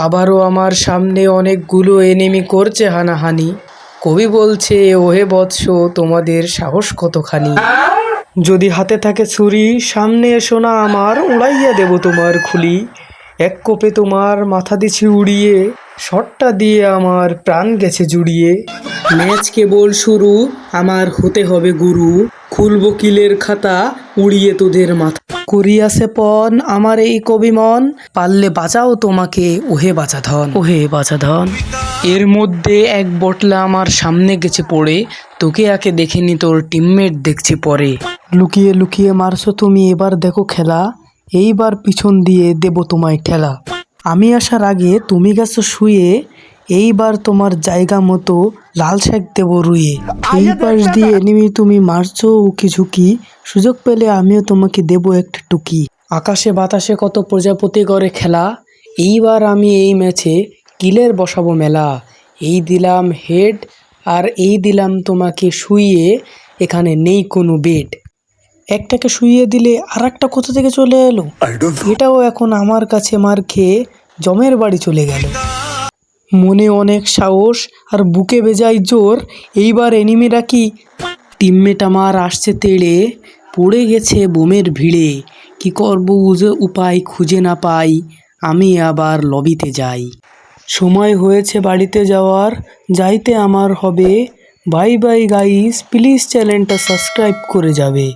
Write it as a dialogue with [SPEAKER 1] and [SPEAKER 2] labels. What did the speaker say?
[SPEAKER 1] আবারও আমার সামনে অনেকগুলো এনিমি করছে হানাহানি। কবি বলছে, ওহে বৎস তোমাদের সাহস কতখানি। যদি হাতে থাকে ছুরি সামনে এসো না আমার, উড়াইয়া দেব তোমার খুলি। এক কোপে তোমার মাথা দিছি উড়িয়ে, শটটা দিয়ে আমার প্রাণ গেছে জুড়িয়ে। ম্যাচ কেবল শুরু, আমার হতে হবে গুরু। খুলব কিলের খাতা, উড়িয়ে তোদের মাথা। করিয়াছে পণ আমার এই কবি মন, পারলে বাঁচাও তোমাকে ওহে বাঁচাধন, ওহে বাঁচাধন। এর মধ্যে এক বটলা আমার সামনে গেছে পড়ে, তোকে আগে দেখেনি তোর টিমমেট দেখছি পরে। লুকিয়ে লুকিয়ে মারছো তুমি, এবার দেখো খেলা, এইবার পিছন দিয়ে দেব তোমায় ঠেলা। আমি আসার আগে তুমি গেছো শুয়ে, এইবার তোমার জায়গা মতো লাল শেক দেব রুয়ে। এই পাশ দিয়ে এনিমি তুমি মারছো উকি ঝুঁকি, সুযোগ পেলে আমিও তোমাকে দেব একটা টুকি। আকাশে বাতাসে কত প্রজাপতি করে খেলা, এইবার আমি এই ম্যাচে কিলের বসাবো মেলা। এই দিলাম হেড আর এই দিলাম তোমাকে শুইয়ে, এখানে নেই কোনো বেড। একটাকে শুইয়ে দিলে আর একটা কোথা থেকে চলে এলো, এটাও এখন আমার কাছে মার খেয়ে জমের বাড়ি চলে গেল। মনে অনেক সাহস আর বুকে বেজায় জোর, এইবার এনিমিরা কি টিমমেট আমার আসছে তেড়ে, পড়ে গেছে বোমের ভিড়ে। কি করবো উপায় খুঁজে না পাই, আমি আবার লবিতে যাই। সময় হয়েছে বাড়িতে যাওয়ার, যাইতে আমার হবে। বাই বাই গাইস, প্লিজ চ্যানেলটা সাবস্ক্রাইব করে যাবে।